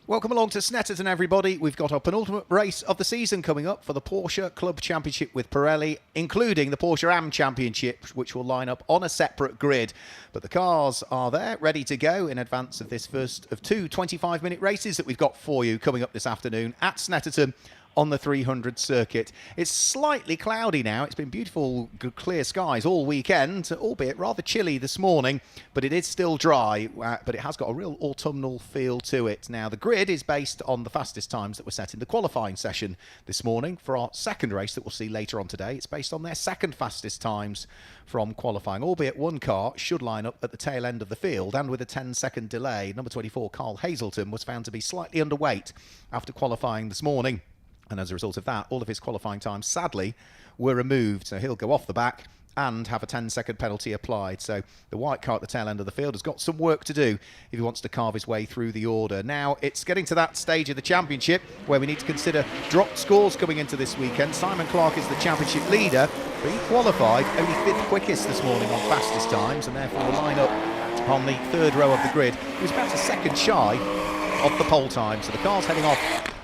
Welcome along to Snetterton, everybody. We've got our penultimate race of the season coming up for the Porsche Club Championship with Pirelli, including the Porsche AM Championship, which will line up on a separate grid. But the cars are there, ready to go in advance of this first of two 25-minute races that we've got for you coming up this afternoon at Snetterton on the 300 circuit. It's slightly cloudy now. It's been beautiful, good, clear skies all weekend, albeit rather chilly this morning, but it is still dry, but it has got a real autumnal feel to it. Now, the grid is based on the fastest times that were set in the qualifying session this morning for our second race that we'll see later on today. It's based on their second fastest times from qualifying, albeit one car should line up at the tail end of the field, and with a 10-second delay, number 24, Carl Hazelton, was found to be slightly underweight after qualifying this morning. And as a result of that, all of his qualifying times, sadly, were removed. So he'll go off the back and have a 10-second penalty applied. So the white car at the tail end of the field has got some work to do if he wants to carve his way through the order. Now, it's getting to that stage of the championship where we need to consider dropped scores coming into this weekend. Simon Clark is the championship leader, but he qualified only 5th quickest this morning on fastest times, and therefore will line up on the third row of the grid. He was about a second shy of the pole time. So the car's heading off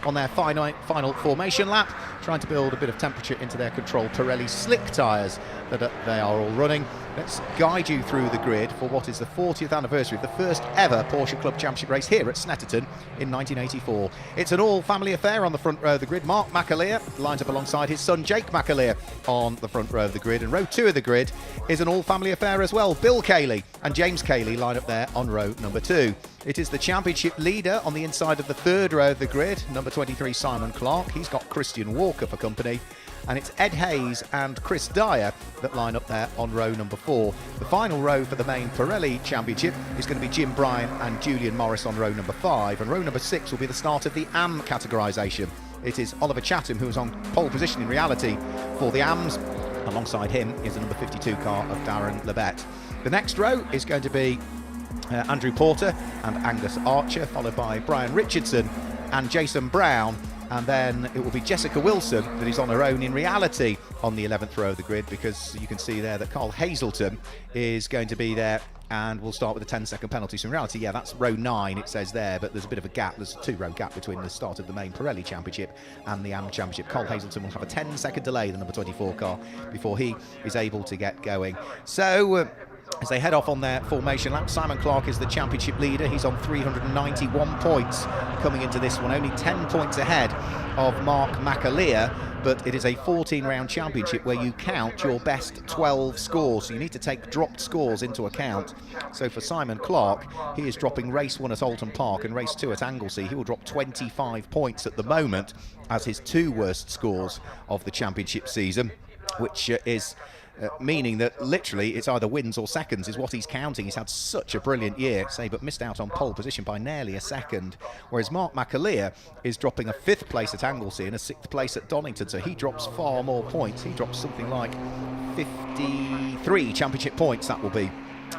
on their final formation lap, trying to build a bit of temperature into their controlled Pirelli slick tyres that they are all running. Let's guide you through the grid for what is the 40th anniversary of the first ever Porsche Club Championship race here at Snetterton in 1984. It's an all-family affair on the front row of the grid. Mark McAleer lines up alongside his son Jake McAleer on the front row of the grid, and row 2 of the grid is an all-family affair as well. Bill Cayley and James Cayley line up there on row number 2. It is the championship leader on the inside of the third row of the grid, number 23 Simon Clark. He's got Christian Walker for company. And it's Ed Hayes and Chris Dyer that line up there on row number 4. The final row for the main Pirelli Championship is going to be Jim Bryan and Julian Morris on row number 5, and row number 6 will be the start of the AM categorisation. It is Oliver Chatham who is on pole position in reality for the AMs. Alongside him is the number 52 car of Darren Lebet. The next row is going to be Andrew Porter and Angus Archer, followed by Brian Richardson and Jason Brown. And then it will be Jessica Wilson that is on her own in reality on the 11th row of the grid, because you can see there that Carl Hazelton is going to be there, and we'll start with a 10-second penalty. So in reality, yeah, that's row 9, it says there, but there's a bit of a gap. There's a 2-row gap between the start of the main Pirelli Championship and the AM Championship. Carl Hazelton will have a 10-second delay, the number 24 car, before he is able to get going. So as they head off on their formation lap, Simon Clark is the championship leader. He's on 391 points coming into this one, only 10 points ahead of Mark McAleer, but it is a 14-round championship where you count your best 12 scores, so you need to take dropped scores into account. So for Simon Clark, he is dropping race 1 at Alton Park and race 2 at Anglesey. He will drop 25 points at the moment as his 2 worst scores of the championship season, which is meaning that literally it's either wins or seconds is what he's counting. He's had such a brilliant year, but missed out on pole position by nearly a second, whereas Mark McAleer is dropping a 5th place at Anglesey and a 6th place at Donington, so he drops far more points. He drops something like 53 championship points, that will be,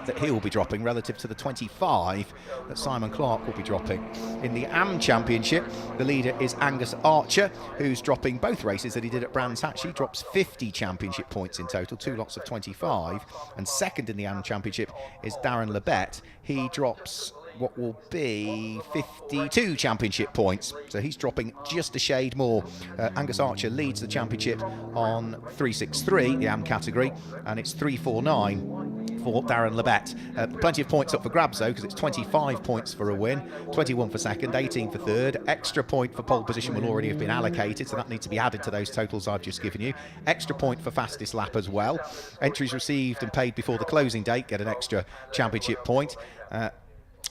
that he will be dropping relative to the 25 that Simon Clark will be dropping. In the AM Championship, the leader is Angus Archer, who's dropping both races that he did at Brands Hatch. He drops 50 championship points in total, 2 lots of 25. And second in the AM Championship is Darren Lebet. He drops what will be 52 championship points, so he's dropping just a shade more. Angus Archer leads the championship on 363, the AM category, and it's 349 for Darren Lebet. Plenty of points up for grabs though, because it's 25 points for a win, 21 for second, 18 for third. Extra point for pole position will already have been allocated, so that needs to be added to those totals I've just given you. Extra point for fastest lap as well. Entries received and paid before the closing date get an extra championship point.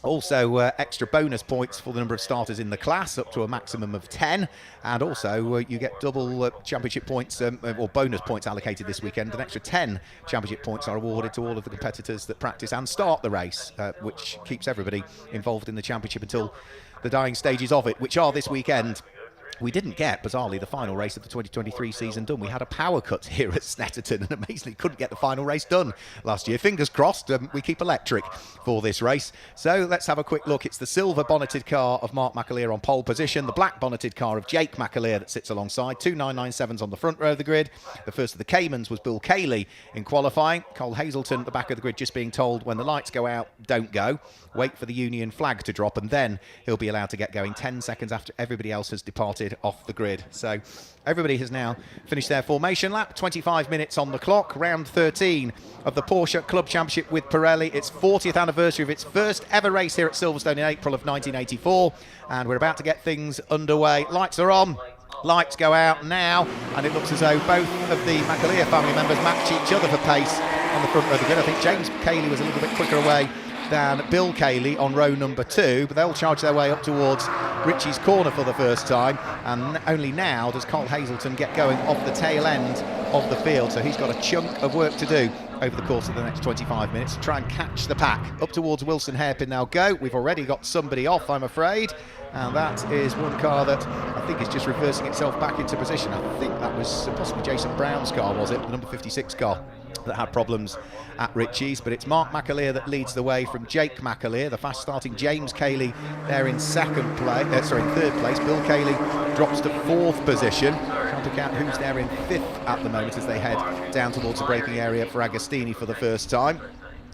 Also, extra bonus points for the number of starters in the class, up to a maximum of 10. And also, you get double championship points, or bonus points allocated this weekend. An extra 10 championship points are awarded to all of the competitors that practice and start the race, which keeps everybody involved in the championship until the dying stages of it, which are this weekend we didn't get, bizarrely, the final race of the 2023 season done. We had a power cut here at Snetterton and amazingly couldn't get the final race done last year. Fingers crossed, we keep electric for this race. So let's have a quick look. It's the silver bonneted car of Mark McAleer on pole position, the black bonneted car of Jake McAleer that sits alongside, two 997s on the front row of the grid. The first of the Caymans was Bill Cayley in qualifying. Cole Hazelton at the back of the grid just being told when the lights go out, don't go. Wait for the Union flag to drop and then he'll be allowed to get going 10 seconds after everybody else has departed off the grid. So everybody has now finished their formation lap. 25 minutes on the clock. Round 13 of the Porsche Club Championship with Pirelli. Its 40th anniversary of its first ever race here at Silverstone in April of 1984. And we're about to get things underway. Lights are on. Lights go out now, and it looks as though both of the McAleer family members match each other for pace on the front row of the grid. I think James Cayley was a little bit quicker away than Bill Cayley on row number 2, but they'll charge their way up towards Richie's corner for the first time, and only now does Cole Hazelton get going off the tail end of the field, so he's got a chunk of work to do over the course of the next 25 minutes to try and catch the pack. Up towards Wilson Hairpin they'll go. We've already got somebody off, I'm afraid, and that is one car that I think is just reversing itself back into position. I think that was possibly Jason Brown's car, was it? The number 56 car that had problems at Ritchie's, but it's Mark McAleer that leads the way from Jake McAleer. The fast starting James Cayley there in third place. Bill Cayley drops to 4th position. Trying to count who's there in 5th at the moment as they head down towards the braking area for Agostini for the first time.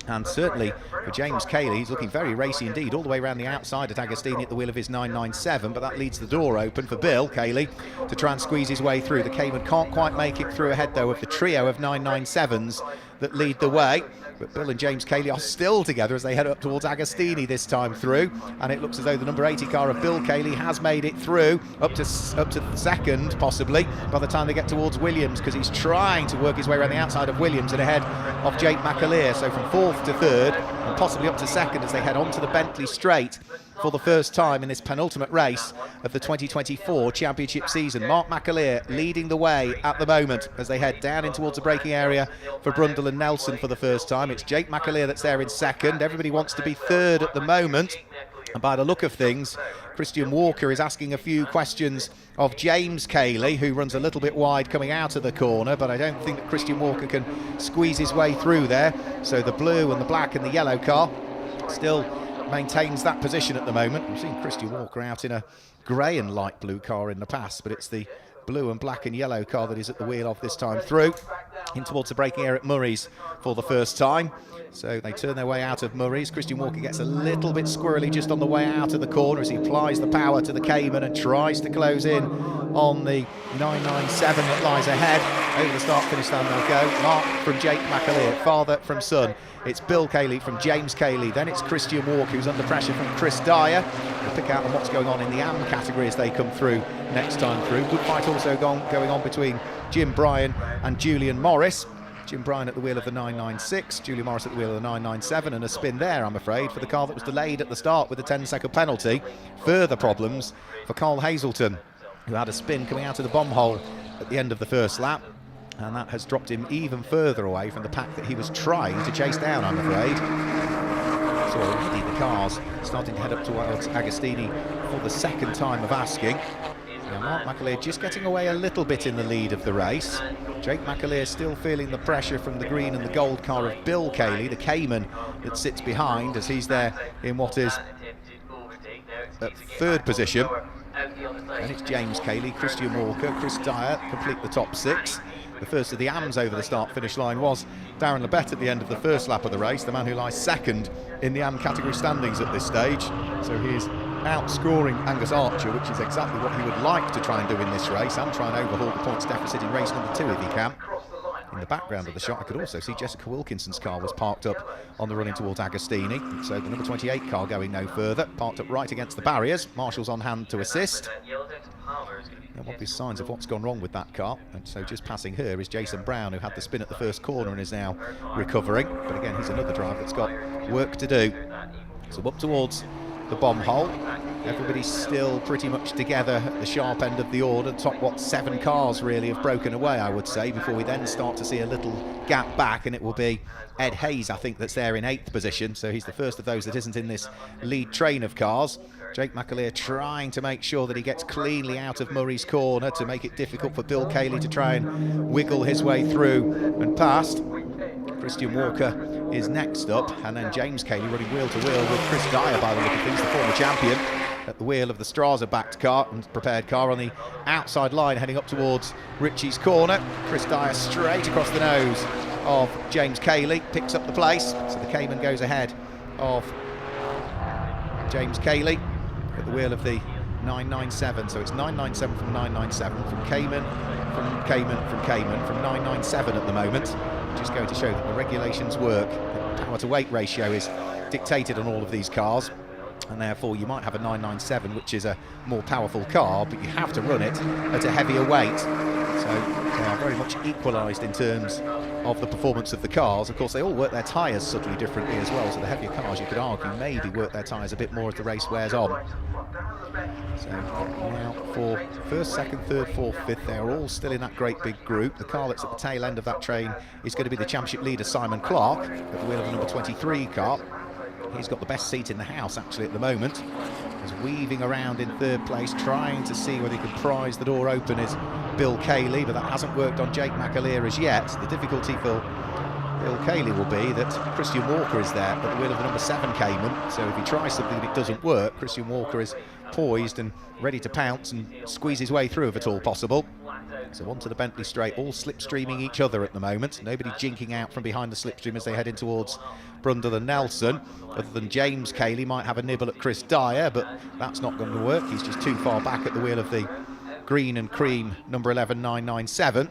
And certainly for James Cayley, he's looking very racy indeed, all the way around the outside at Agostini at the wheel of his 997, but that leaves the door open for Bill Cayley to try and squeeze his way through. The Cayman can't quite make it through ahead, though, of the trio of 997s that lead the way. But Bill and James Cayley are still together as they head up towards Agostini this time through, and it looks as though the number 80 car of Bill Cayley has made it through up to 2nd possibly by the time they get towards Williams, because he's trying to work his way around the outside of Williams and ahead of Jake McAleer. So from 4th to 3rd and possibly up to 2nd as they head onto the Bentley Straight for the first time in this penultimate race of the 2024 championship season. Mark McAleer leading the way at the moment as they head down in towards the braking area for Brundle and Nelson for the first time. It's Jake McAleer that's there in 2nd. Everybody wants to be 3rd at the moment. And by the look of things, Christian Walker is asking a few questions of James Cayley, who runs a little bit wide coming out of the corner, but I don't think that Christian Walker can squeeze his way through there. So the blue and the black and the yellow car still maintains that position at the moment. We've seen Christian Walker out in a grey and light blue car in the past, but it's the blue and black and yellow car that is at the wheel of this time through in towards the braking area at Murray's for the first time. So they turn their way out of Murray's. Christian Walker gets a little bit squirrely just on the way out of the corner as he applies the power to the Cayman and tries to close in on the 997 that lies ahead. Over the start-finish stand they'll go. Mark from Jake McAleer, father from son. It's Bill Cayley from James Cayley. Then it's Christian Walker, who's under pressure from Chris Dyer. We'll pick out on what's going on in the AM category as they come through next time through. Good fight also going on between Jim Bryan and Julian Morris. Jim Bryan at the wheel of the 996, Julian Morris at the wheel of the 997, and a spin there, I'm afraid, for the car that was delayed at the start with a 10-second penalty. Further problems for Cole Hazelton, who had a spin coming out of the bomb hole at the end of the first lap, and that has dropped him even further away from the pack that he was trying to chase down, I'm afraid. So already the cars starting to head up towards Agostini for the second time of asking. Now Mark McAleer just getting away a little bit in the lead of the race. Jake McAleer still feeling the pressure from the green and the gold car of Bill Cayley, the Cayman that sits behind as he's there in what is at 3rd position. And it's James Cayley, Christian Walker, Chris Dyer complete the top 6. The first of the AMs over the start-finish line was Darren Labette at the end of the first lap of the race, the man who lies 2nd in the AM category standings at this stage. So he is outscoring Angus Archer, which is exactly what he would like to try and do in this race, and try and overhaul the points deficit in race number 2 if he can. In the background of the shot, I could also see Jessica Wilkinson's car was parked up on the run in towards Agostini. So the number 28 car going no further, parked up right against the barriers. Marshall's on hand to assist. No obvious signs of what's gone wrong with that car, and so just passing her is Jason Brown, who had the spin at the first corner and is now recovering. But again, he's another driver that's got work to do. So up towards the bomb hole. Everybody's still pretty much together at the sharp end of the order. Top, 7 cars really have broken away, I would say, before we then start to see a little gap back, and it will be Ed Hayes, I think, that's there in 8th position. So he's the first of those that isn't in this lead train of cars. Jake McAleer trying to make sure that he gets cleanly out of Murray's corner to make it difficult for Bill Cayley to try and wiggle his way through and past. Christian Walker is next up, and then James Cayley running wheel to wheel with Chris Dyer, by the look of things, the former champion, at the wheel of the Strasser-backed car and prepared car on the outside line, heading up towards Ritchie's corner. Chris Dyer straight across the nose of James Cayley, picks up the place, so the Cayman goes ahead of James Cayley at the wheel of the 997. So it's 997 from 997, from Cayman, from Cayman, from Cayman, from 997 at the moment. Just going to show that the regulations work. The power to weight ratio is dictated on all of these cars, and therefore you might have a 997, which is a more powerful car, but you have to run it at a heavier weight. So they are very much equalised in terms of the performance of the cars. Of course, they all work their tyres subtly differently as well, so the heavier cars, you could argue, maybe work their tyres a bit more as the race wears on. So now for first, second, third, fourth, fifth, they're all still in that great big group. The car that's at the tail end of that train is going to be the championship leader, Simon Clark, at the wheel of the number 23 car. He's got the best seat in the house, actually, at the moment. He's weaving around in third place, trying to see whether he can prise the door open is Bill Cayley, but that hasn't worked on Jake McAleer as yet. The difficulty for Bill Cayley will be that Christian Walker is there at the wheel of the number 7 Cayman, so if he tries something and it doesn't work, Christian Walker is poised and ready to pounce and squeeze his way through if at all possible. So onto the Bentley straight, all slipstreaming each other at the moment. Nobody jinking out from behind the slipstream as they head in towards Brundle and Nelson, other than James Cayley might have a nibble at Chris Dyer, but that's not going to work. He's just too far back at the wheel of the green and cream number 11 997.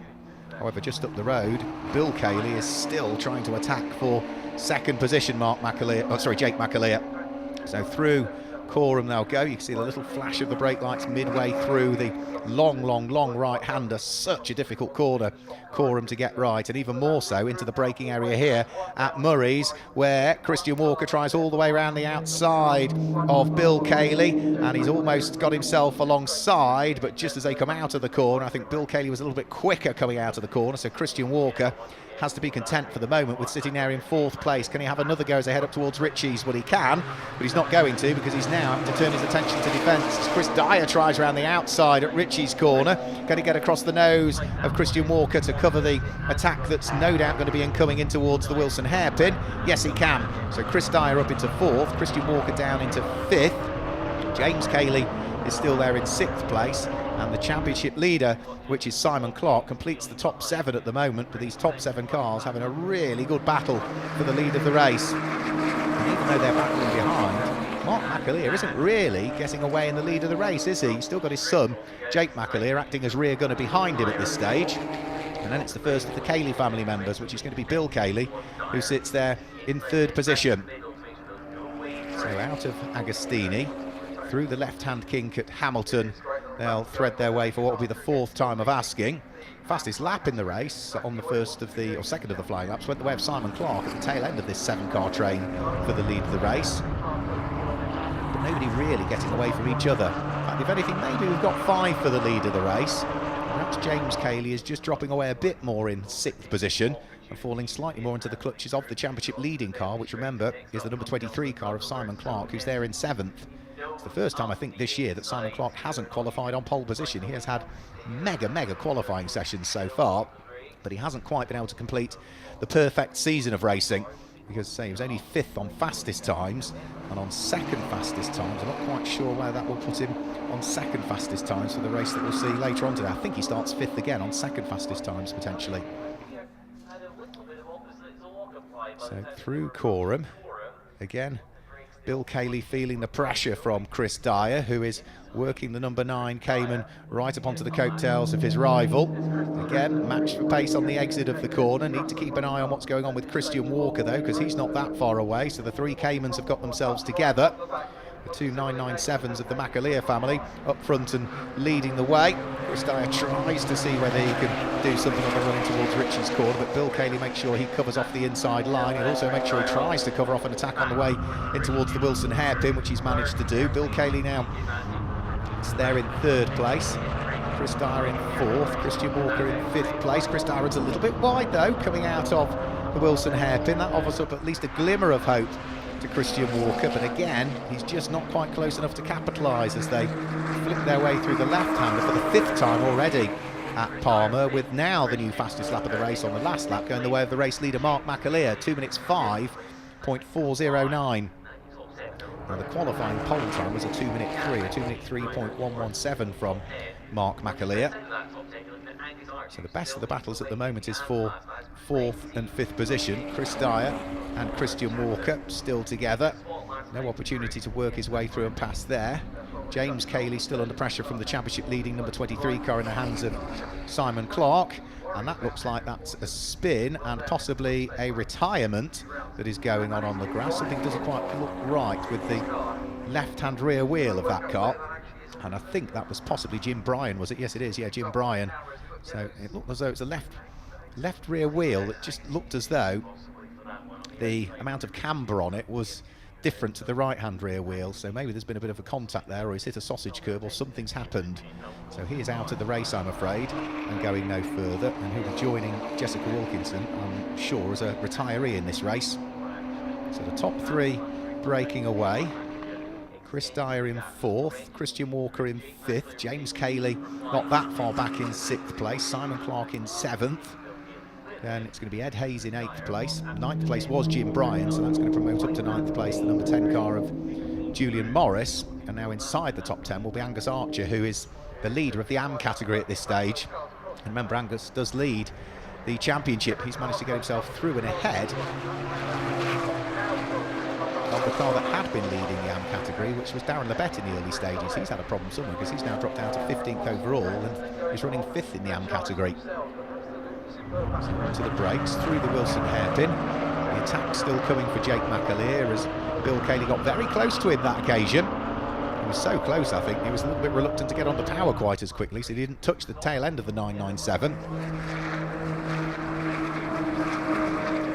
However, just up the road, Bill Cayley is still trying to attack for second position, Jake McAleer. So through Coram they'll go. You can see the little flash of the brake lights midway through the long right-hander. Such a difficult corner, Coram, to get right, and even more so into the braking area here at Murray's, where Christian Walker tries all the way around the outside of Bill Cayley, and he's almost got himself alongside, but just as they come out of the corner, I think Bill Cayley was a little bit quicker coming out of the corner, so Christian Walker has to be content for the moment with sitting there in 4th place. Can he have another go as they head up towards Ritchie's? Well, he can, but he's not going to, because he's now having to turn his attention to defence. As Chris Dyer tries around the outside at Ritchie's corner. Can he get across the nose of Christian Walker to cover the attack that's no doubt going to be incoming in towards the Wilson hairpin? Yes, he can. So Chris Dyer up into 4th, Christian Walker down into 5th. James Cayley is still there in 6th place, and the championship leader, which is Simon Clark, completes the top 7 at the moment, with these top 7 cars having a really good battle for the lead of the race. And even though they're battling behind, Mark McAleer isn't really getting away in the lead of the race, is he? He's still got his son, Jake McAleer, acting as rear gunner behind him at this stage. And then it's the first of the Cayley family members, which is going to be Bill Cayley, who sits there in 3rd position. So out of Agostini, through the left-hand kink at Hamilton, they'll thread their way for what will be the 4th time of asking. Fastest lap in the race on the second of the flying laps went the way of Simon Clark at the tail end of this 7-car train for the lead of the race. But nobody really getting away from each other. In fact, if anything, maybe we've got 5 for the lead of the race. Perhaps James Cayley is just dropping away a bit more in 6th position and falling slightly more into the clutches of the championship leading car, which, remember, is the number 23 car of Simon Clark, who's there in 7th. It's the first time, I think, this year that Simon Clark hasn't qualified on pole position. He has had mega qualifying sessions so far, but he hasn't quite been able to complete the perfect season of racing, because, say, he was only 5th on fastest times and on 2nd fastest times. I'm not quite sure where that will put him on 2nd fastest times for the race that we'll see later on today. I think he starts 5th again on 2nd fastest times, potentially. So through Coram, again, Bill Cayley feeling the pressure from Chris Dyer, who is working the number 9 Cayman right up onto the coattails of his rival. Again, match for pace on the exit of the corner. Need to keep an eye on what's going on with Christian Walker, though, because he's not that far away. So the 3 Caymans have got themselves together. The 2 997s of the McAleer family up front and leading the way. Chris Dyer tries to see whether he can do something on the run in towards Richie's corner, but Bill Cayley makes sure he covers off the inside line. He'll also make sure he tries to cover off an attack on the way in towards the Wilson hairpin, which he's managed to do. Bill Cayley now is there in 3rd place. Chris Dyer in 4th, Christian Walker in 5th place. Chris Dyer runs a little bit wide though, coming out of the Wilson hairpin. That offers up at least a glimmer of hope to Christian Walker, but again, he's just not quite close enough to capitalise as they flick their way through the left-hander for the 5th time already at Palmer, with now the new fastest lap of the race on the last lap going the way of the race leader Mark McAleer, 2 minutes 5.409. Now the qualifying pole time was a 2 minute 3, a 2 minute 3.117 from Mark McAleer. So the best of the battles at the moment is for 4th and 5th position. Chris Dyer and Christian Walker still together. No opportunity to work his way through and past there. James Cayley still under pressure from the championship leading number 23 car in the hands of Simon Clark. And that looks like that's a spin and possibly a retirement that is going on the grass. Something doesn't quite look right with the left-hand rear wheel of that car. And I think that was possibly Jim Bryan, was it? Yes, it is. Yeah, Jim Bryan. So it looked as though it's a left rear wheel that just looked as though the amount of camber on it was different to the right-hand rear wheel. So maybe there's been a bit of a contact there, or he's hit a sausage curb, or something's happened. So he is out of the race, I'm afraid, and going no further. And he'll be joining Jessica Wilkinson, I'm sure, as a retiree in this race. So the top 3 breaking away. Chris Dyer in 4th, Christian Walker in 5th, James Cayley not that far back in 6th place, Simon Clark in 7th. Then it's going to be Ed Hayes in 8th place. 9th place was Jim Bryan, so that's going to promote up to 9th place the number 10 car of Julian Morris. And now inside the top 10 will be Angus Archer, who is the leader of the AM category at this stage. And remember, Angus does lead the championship. He's managed to get himself through and ahead of the car that had been leading the AM category, which was Darren Lebet in the early stages. He's had a problem somewhere because he's now dropped down to 15th overall and is running 5th in the AM category. So onto the brakes, through the Wilson hairpin. The attack still coming for Jake McAleer as Bill Cayley got very close to him that occasion. He was so close, I think, he was a little bit reluctant to get on the power quite as quickly, so he didn't touch the tail end of the 997.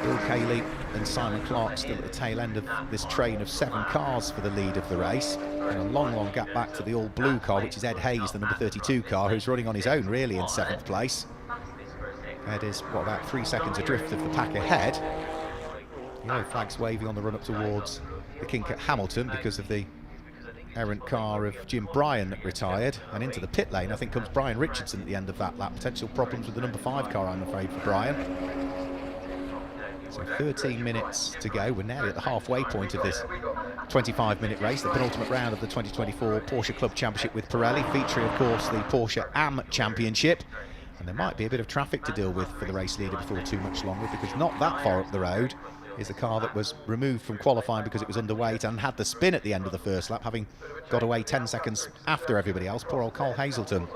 Bill Cayley and Simon Clark still at the tail end of this train of 7 cars for the lead of the race. And a long gap back to the all-blue car, which is Ed Hayes, the number 32 car, who's running on his own, really, in 7th place. Ed is, about 3 seconds adrift of the pack ahead. Yellow flags waving on the run-up towards the kink at Hamilton because of the errant car of Jim Bryan that retired. And into the pit lane, I think, comes Brian Richardson at the end of that lap. Potential problems with the number 5 car, I'm afraid, for Brian. So 13 minutes to go. We're nearly at the halfway point of this 25-minute race, the penultimate round of the 2024 Porsche Club Championship with Pirelli, featuring, of course, the Porsche AM Championship. And there might be a bit of traffic to deal with for the race leader before too much longer, because not that far up the road is the car that was removed from qualifying because it was underweight and had the spin at the end of the first lap, having got away 10 seconds after everybody else. Poor old Carl Hazelton.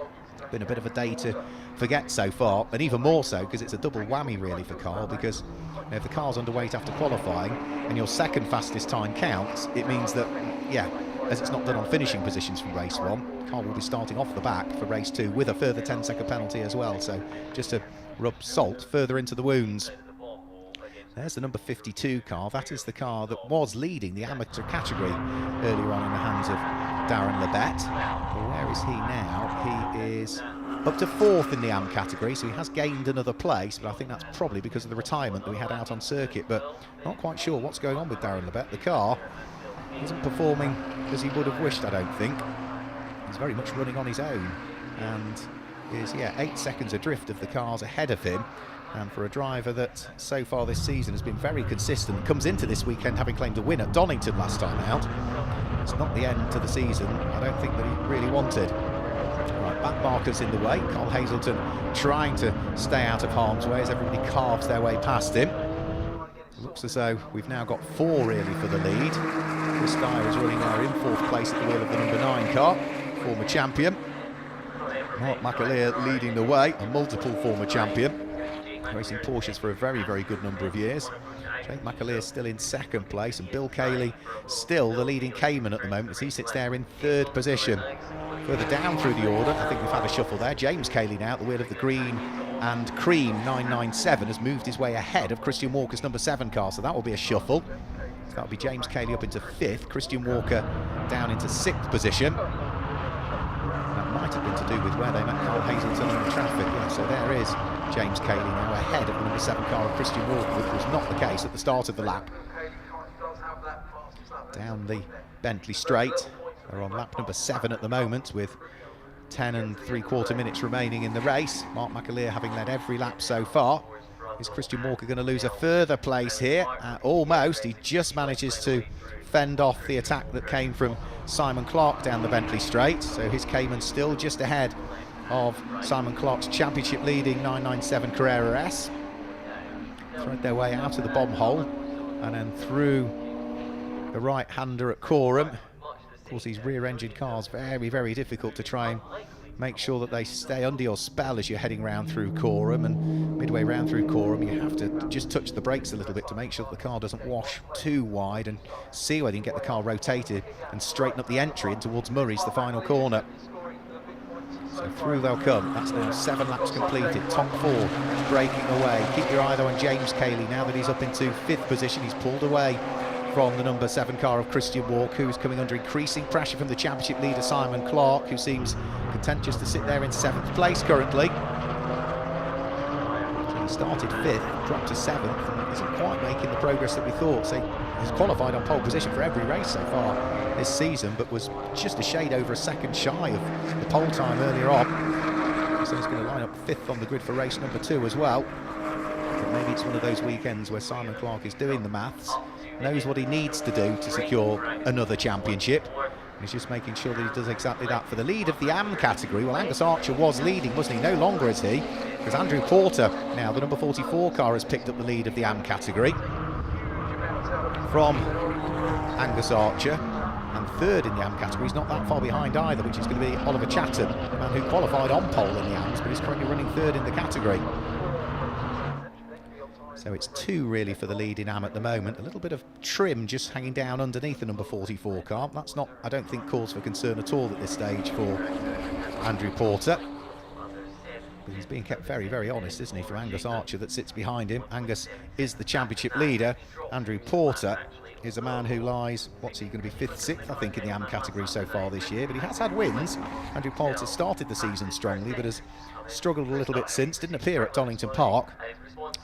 Been a bit of a day to forget so far, and even more so because it's a double whammy really for Carl, because if the car's underweight after qualifying and your second fastest time counts, it means that, yeah, as it's not done on finishing positions from race 1, Carl will be starting off the back for race 2 with a further 10-second penalty as well, so just to rub salt further into the wounds. There's the number 52 car. That is the car that was leading the amateur category earlier on in the hands of Darren Lebet. Well, where is he now? He is up to 4th in the AM category, so he has gained another place, but I think that's probably because of the retirement that we had out on circuit, but not quite sure what's going on with Darren Lebet. The car isn't performing as he would have wished, I don't think. He's very much running on his own and is, 8 seconds adrift of the cars ahead of him. And for a driver that so far this season has been very consistent, comes into this weekend having claimed a win at Donington last time out, it's not the end to the season, I don't think, that he really wanted. Right, back markers in the way. Carl Hazelton trying to stay out of harm's way as everybody carves their way past him. It looks as though we've now got 4 really for the lead. Chris Dyer is running there in 4th place at the wheel of the number 9 car, former champion. Mark McAleer leading the way, a multiple former champion, racing Porsches for a very good number of years. Jake McAleer still in second place, and Bill Cayley still the leading Cayman at the moment as he sits there in third position. Further down through the order, I think we've had a shuffle there. James Cayley now at the wheel of the green and cream 997 has moved his way ahead of Christian Walker's number 7 car, so that will be a shuffle. So that'll be James Cayley up into 5th, Christian Walker down into 6th position. That might have been to do with where they met Carl Hazelton in the traffic. Yeah, so there is James Cayley now ahead of the number 7 car of Christian Walker, which was not the case at the start of the lap. Down the Bentley straight, they're on lap number 7 at the moment with 10 3/4 minutes remaining in the race. Mark McAleer having led every lap so far. Is Christian Walker going to lose a further place here? Almost. He just manages to fend off the attack that came from Simon Clark down the Bentley straight. So his Cayman still just ahead of Simon Clark's championship leading 997 Carrera S. Thread their way out of the bomb hole and then through the right-hander at Coram. Of course, these rear-engine cars, very, very difficult to try and make sure that they stay under your spell as you're heading round through Coram, and midway round through Coram you have to just touch the brakes a little bit to make sure that the car doesn't wash too wide, and see whether you can get the car rotated and straighten up the entry in towards Murray's, the final corner. So through they'll come. That's now 7 laps completed. Top 4 breaking away. Keep your eye though on James Cayley now that he's up into 5th position. He's pulled away from the number 7 car of Christian Walker, who's coming under increasing pressure from the championship leader Simon Clark, who seems contentious to sit there in 7th place currently. So he started 5th, dropped to 7th, and isn't quite making the progress that we thought. So he's qualified on pole position for every race so far this season, but was just a shade over a second shy of the pole time earlier on. So he's going to line up 5th on the grid for race number 2 as well. But maybe it's one of those weekends where Simon Clark is doing the maths, knows what he needs to do to secure another championship. He's just making sure that he does exactly that. For the lead of the AM category, well, Angus Archer was leading, wasn't he? No longer is he, because Andrew Porter, now the number 44 car, has picked up the lead of the AM category from Angus Archer. And 3rd in the AM category, he's not that far behind either, which is going to be Oliver Chatham, the man who qualified on pole in the AMs, but is currently running 3rd in the category. So it's 2 really for the lead in AM at the moment. A little bit of trim just hanging down underneath the number 44 car. That's not, I don't think, cause for concern at all at this stage for Andrew Porter. But he's being kept very, very honest, isn't he, from Angus Archer that sits behind him. Angus is the championship leader. Andrew Porter is a man who lies, what's he going to be, 5th, 6th, I think, in the AM category so far this year. But he has had wins. Andrew Porter started the season strongly, but has struggled a little bit since. Didn't appear at Donington Park.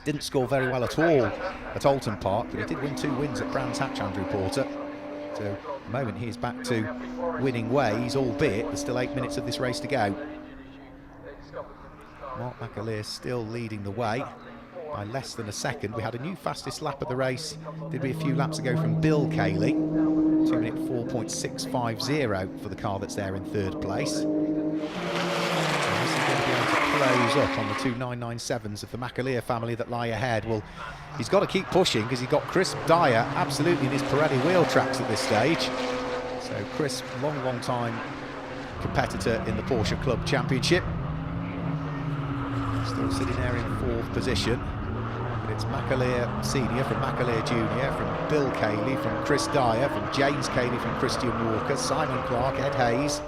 Didn't score very well at all at Alton Park, but he did win 2 wins at Brands Hatch, Andrew Porter. So at the moment he is back to winning ways, albeit there's still 8 minutes of this race to go. Mark McAleer still leading the way by less than a second. We had a new fastest lap of the race, did we, a few laps ago from Bill Cayley. 2-minute 4.650 for the car that's there in 3rd place. Close up on the 2 997s of the McAleer family that lie ahead. Well, he's got to keep pushing because he's got Chris Dyer absolutely in his Pirelli wheel tracks at this stage. So Chris, long time competitor in the Porsche Club Championship. Still sitting there in 4th position. But it's McAleer Senior from McAleer Junior, from Bill Cayley, from Chris Dyer, from James Cayley, from Christian Walker, Simon Clark, Ed Hayes.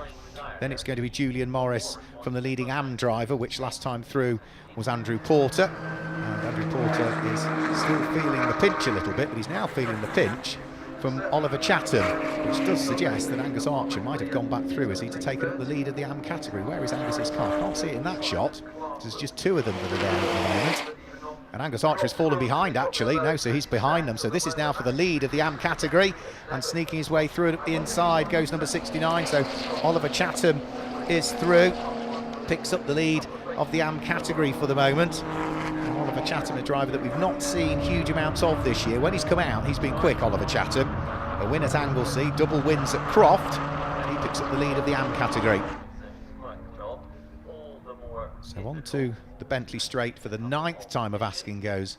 Then it's going to be Julian Morris from the leading AM driver, which last time through was Andrew Porter. And Andrew Porter is still feeling the pinch a little bit, but he's now feeling the pinch from Oliver Chatham, which does suggest that Angus Archer might have gone back through as he'd taken up the lead of the AM category. Where is Angus's car? Can't see it in that shot. There's just 2 of them that are there at the moment. And Angus Archer has fallen behind, actually. No, so he's behind them. So this is now for the lead of the AM category. And sneaking his way through at the inside goes number 69. So Oliver Chatham is through. Picks up the lead of the AM category for the moment. And Oliver Chatham, a driver that we've not seen huge amounts of this year. When he's come out, he's been quick, Oliver Chatham. A win at Anglesey, double wins at Croft. And he picks up the lead of the AM category. So on to the Bentley straight for the 9th time of asking goes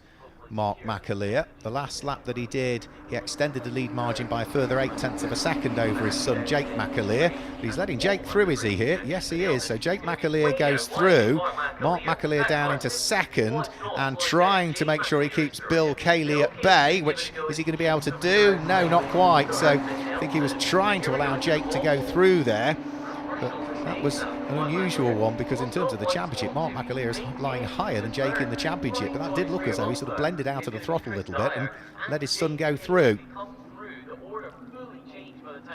Mark McAleer. The last lap that he did, he extended the lead margin by a further 0.8 of a second over his son Jake McAleer. But he's letting Jake through, is he here? Yes, he is. So Jake McAleer goes through. Mark McAleer down into second and trying to make sure he keeps Bill Cayley at bay, which is he going to be able to do? No, not quite. So I think he was trying to allow Jake to go through there. But that was an unusual one because in terms of the championship, Mark McAleer is lying higher than Jake in the championship. But that did look as though he sort of blended out of the throttle a little bit and let his son go through.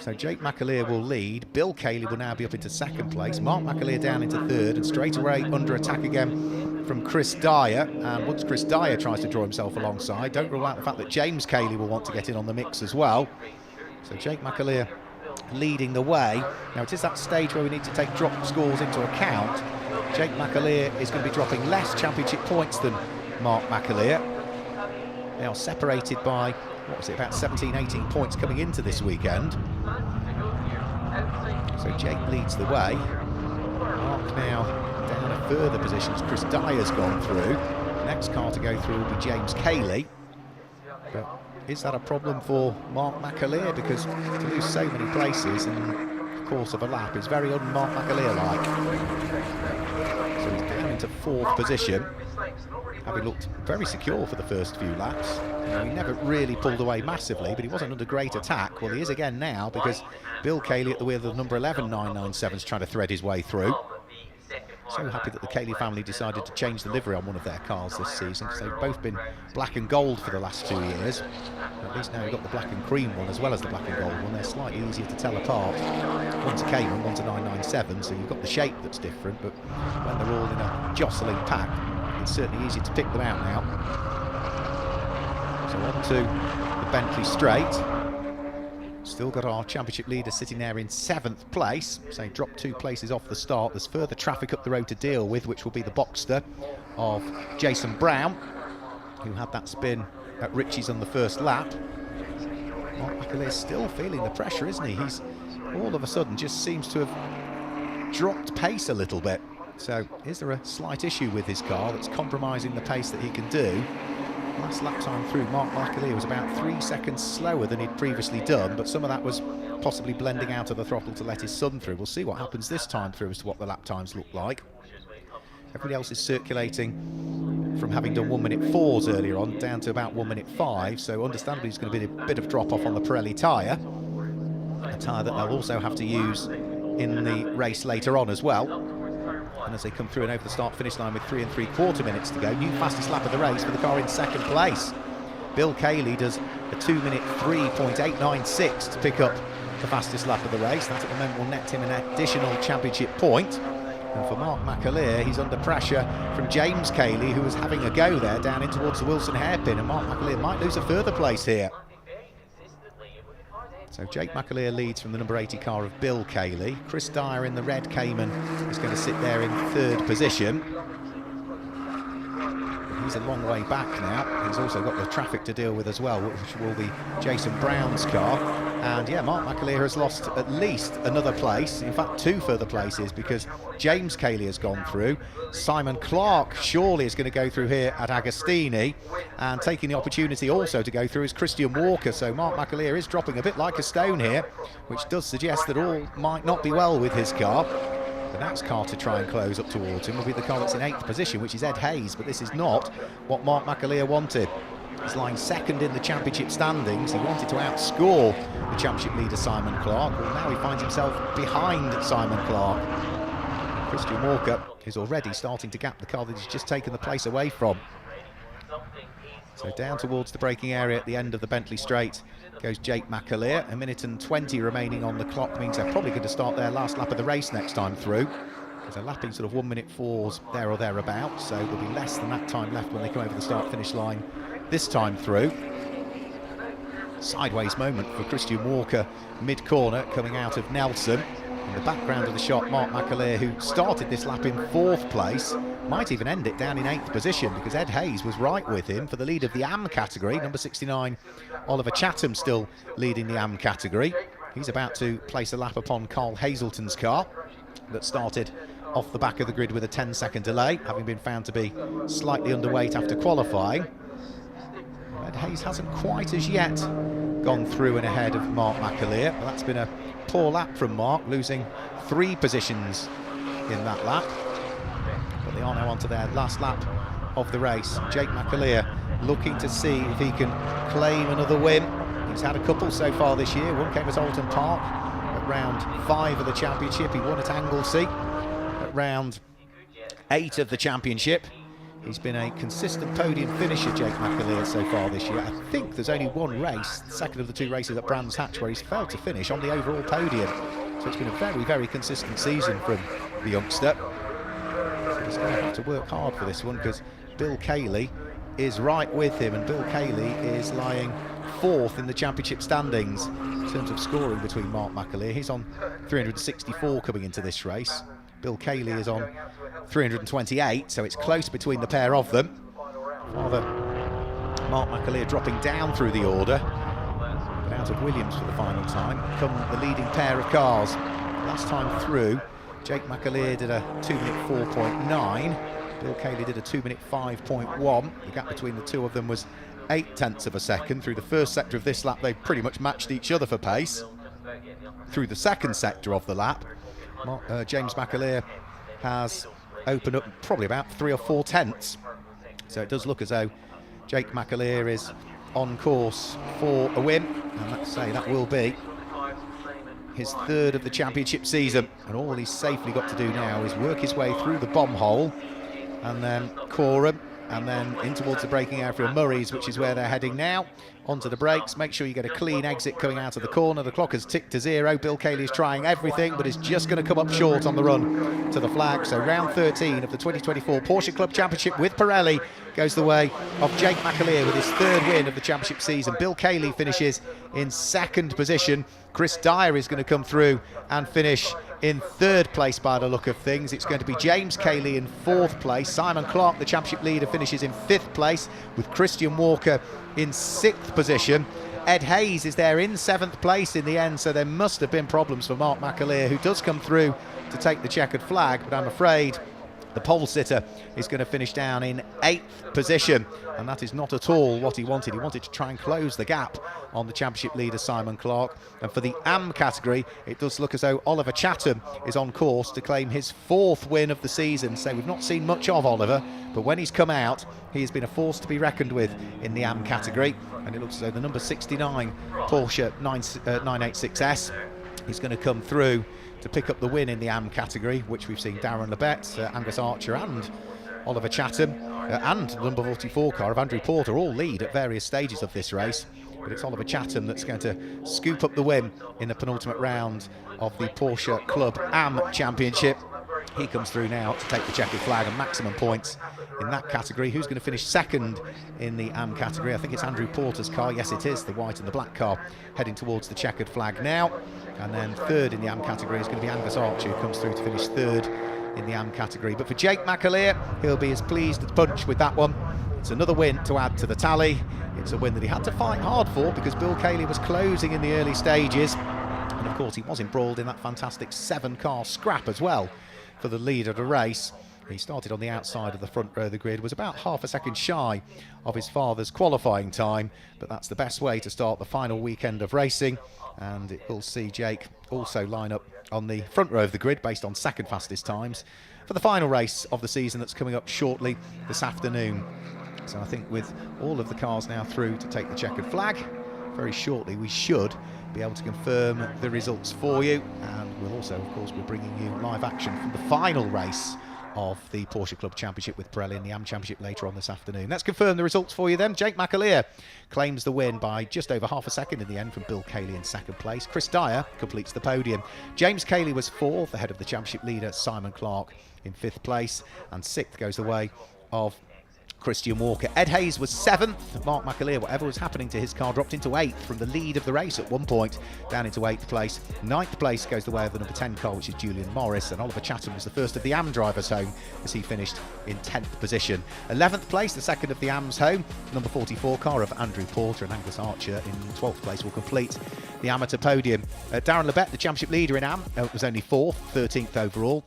So Jake McAleer will lead. Bill Cayley will now be up into second place. Mark McAleer down into third, and straight away under attack again from Chris Dyer. And once Chris Dyer tries to draw himself alongside, don't rule out the fact that James Cayley will want to get in on the mix as well. So Jake McAleer leading the way. Now it is that stage where we need to take drop scores into account. Jake McAleer is going to be dropping less championship points than Mark McAleer. They are separated by, what was it, about 17, 18 points coming into this weekend. So Jake leads the way. Mark now down a further positions. Chris Dyer's gone through. Next car to go through will be James Cayley. But is that a problem for Mark McAleer? Because to lose so many places in the course of a lap is very un-Mark McAleer-like. So he's down into fourth position, having looked very secure for the first few laps. He never really pulled away massively, but he wasn't under great attack. Well, he is again now because Bill Cayley at the wheel of the number 11 997 is trying to thread his way through. So happy that the Cayley family decided to change the livery on one of their cars this season, because they've both been black and gold for the last 2 years. At least now we've got the black and cream one as well as the black and gold one. They're slightly easier to tell apart. One's a Cayman, one's a 997, so you've got the shape that's different, but when they're all in a jostling pack, it's certainly easier to pick them out now. So on to the Bentley Straight. Still got our championship leader sitting there in 7th place, so he dropped 2 places off the start. There's further traffic up the road to deal with, which will be the Boxster of Jason Brown, who had that spin at Ritchie's on the first lap. Mark McAleer's still feeling the pressure, isn't he? He's all of a sudden just seems to have dropped pace a little bit. So is there a slight issue with his car that's compromising the pace that he can do? Last lap time through, Mark McAleer was about 3 seconds slower than he'd previously done, but some of that was possibly blending out of the throttle to let his son through. We'll see what happens this time through as to what the lap times look like. Everybody else is circulating from having done 1 minute 4s earlier on down to about 1 minute 5, so understandably there's going to be a bit of drop off on the Pirelli tyre, a tyre that they'll also have to use in the race later on as well. And as they come through and over the start-finish line with 3 3/4 minutes to go, new fastest lap of the race for the car in second place. Bill Cayley does a 2 minute 3.896 to pick up the fastest lap of the race. That at the moment will net him an additional championship point. And for Mark McAleer, he's under pressure from James Cayley, who was having a go there down in towards the Wilson hairpin, and Mark McAleer might lose a further place here. So Jake McAleer leads from the number 80 car of Bill Cayley. Chris Dyer in the red Cayman is going to sit there in 3rd position. But he's a long way back now. He's also got the traffic to deal with as well, which will be Jason Brown's car. And yeah, Mark McAleer has lost at least another place, in fact 2 further places, because James Cayley has gone through. Simon Clark surely is going to go through here at Agostini, and taking the opportunity also to go through is Christian Walker. So Mark McAleer is dropping a bit like a stone here, which does suggest that all might not be well with his car. The next car to try and close up towards him will be the car that's in 8th position, which is Ed Hayes, but this is not what Mark McAleer wanted. He's lying 2nd in the championship standings. He wanted to outscore the championship leader Simon Clark. Well, now he finds himself behind Simon Clark. Christian Walker is already starting to gap the car that he's just taken the place away from. So down towards the braking area at the end of the Bentley Straight goes Jake McAleer. 1 minute and 20 remaining on the clock means they're probably going to start their last lap of the race next time through. They're lapping sort of 1 minute 4s there or thereabouts, so there'll be less than that time left when they come over the start-finish line this time through. Sideways moment for Christian Walker mid-corner coming out of Nelson. In the background of the shot, Mark McAleer, who started this lap in 4th place, might even end it down in 8th position, because Ed Hayes was right with him for the lead of the AM category. Number 69, Oliver Chatham, still leading the AM category. He's about to place a lap upon Carl Hazelton's car that started off the back of the grid with a 10-second delay, having been found to be slightly underweight after qualifying. Ed Hayes hasn't quite as yet gone through and ahead of Mark McAleer, but that's been a poor lap from Mark, losing 3 positions in that lap. But they are now on to their last lap of the race. Jake McAleer looking to see if he can claim another win. He's had a couple so far this year. One came at Alton Park at round 5 of the championship. He won at Anglesey at round 8 of the championship. He's been a consistent podium finisher, Jake McAleer, so far this year. I think there's only one race, the second of the 2 races at Brands Hatch, where he's failed to finish on the overall podium. So it's been a very, very consistent season from the youngster. So he's going to have to work hard for this one, because Bill Cayley is right with him, and Bill Cayley is lying 4th in the championship standings in terms of scoring between Mark McAleer. He's on 364 coming into this race. Bill Cayley is on 328, so it's close between the pair of them. Rather, Mark McAleer dropping down through the order, but out of Williams for the final time come the leading pair of cars. Last time through, Jake McAleer did a 2-minute 4.9. Bill Cayley did a 2-minute 5.1. The gap between the two of them was 0.8 of a second. Through the first sector of this lap, they pretty much matched each other for pace. Through the second sector of the lap, James McAleer has opened up probably about 3 or 4 tenths. So it does look as though Jake McAleer is on course for a win, and let's say that will be his 3rd of the championship season. And all he's safely got to do now is work his way through the bomb hole, and then Corham, and then in towards the braking area for Murray's, which is where they're heading now. Onto the brakes, make sure you get a clean exit coming out of the corner. The clock has ticked to 0. Bill Cayley is trying everything, but is just going to come up short on the run to the flag. So round 13 of the 2024 Porsche Club Championship with Pirelli goes the way of Jake McAleer with his 3rd win of the championship season. Bill Cayley finishes in 2nd position. Chris Dyer is going to come through and finish in 3rd place by the look of things. It's going to be James Cayley in 4th place. Simon Clark, the championship leader, finishes in 5th place, with Christian Walker in 6th position. Ed Hayes is there in 7th place in the end, so there must have been problems for Mark McAleer, who does come through to take the checkered flag, but I'm afraid the pole sitter is going to finish down in 8th position, and that is not at all what he wanted. He wanted to try and close the gap on the championship leader Simon Clark. And for the AM category, it does look as though Oliver Chatham is on course to claim his 4th win of the season. So we've not seen much of Oliver, but when he's come out, he has been a force to be reckoned with in the AM category. And it looks as though the number 69 Porsche 986S is going to come through to pick up the win in the AM category, which we've seen Darren Lebet, Angus Archer and Oliver Chatham, and the number 44 car of Andrew Porter all lead at various stages of this race. But it's Oliver Chatham that's going to scoop up the win in the penultimate round of the Porsche Club AM Championship. He comes through now to take the checkered flag and maximum points in that category. Who's going to finish 2nd in the AM category? I think it's Andrew Porter's car. Yes, it is, the white and the black car, heading towards the checkered flag now. And then 3rd in the AM category is going to be Angus Archer, who comes through to finish 3rd in the AM category. But for Jake McAleer, he'll be as pleased as punch with that one. It's another win to add to the tally. It's a win that he had to fight hard for, because Bill Cayley was closing in the early stages. And of course, he was embroiled in that fantastic 7-car scrap as well for the lead of the race. He started on the outside of the front row of the grid, was about half a second shy of his father's qualifying time, but that's the best way to start the final weekend of racing. And it will see Jake also line up on the front row of the grid based on 2nd fastest times for the final race of the season that's coming up shortly this afternoon. So I think with all of the cars now through to take the checkered flag, very shortly we should be able to confirm the results for you. And we'll also, of course, be bringing you live action from the final race of the Porsche Club Championship with Pirelli in the AM Championship later on this afternoon. Let's confirm the results for you then. Jake McAleer claims the win by just over half a second in the end from Bill Cayley in 2nd place. Chris Dyer completes the podium. James Cayley was 4th, ahead of the championship leader Simon Clark in 5th place, and 6th goes the way of Christian Walker. Ed Hayes was 7th. Mark McAleer, whatever was happening to his car, dropped into 8th from the lead of the race at one point, down into 8th place. 9th place goes the way of the number 10 car, which is Julian Morris, and Oliver Chatham was the first of the AM drivers home as he finished in 10th position. 11th place, the second of the AM's home, number 44 car of Andrew Porter, and Angus Archer in 12th place will complete the amateur podium. Darren Lebet, the championship leader in AM, was only 4th, 13th overall.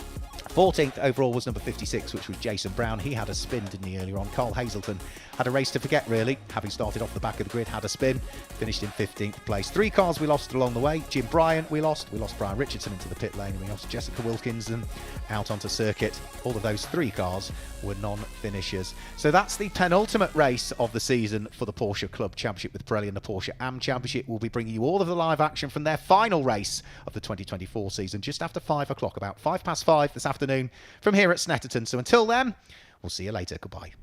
14th overall was number 56, which was Jason Brown. He had a spin, didn't he, earlier on? Carl Hazelton had a race to forget, really. Having started off the back of the grid, had a spin, finished in 15th place. 3 cars we lost along the way. Jim Bryant we lost. We lost Brian Richardson into the pit lane, and we lost Jessica Wilkinson out onto circuit. All of those 3 cars were non-finishers. So that's the penultimate race of the season for the Porsche Club Championship with Pirelli, and the Porsche Am Championship will be bringing you all of the live action from their final race of the 2024 season just after 5 o'clock, about 5 past 5 this afternoon from here at Snetterton. So until then, we'll see you later. Goodbye.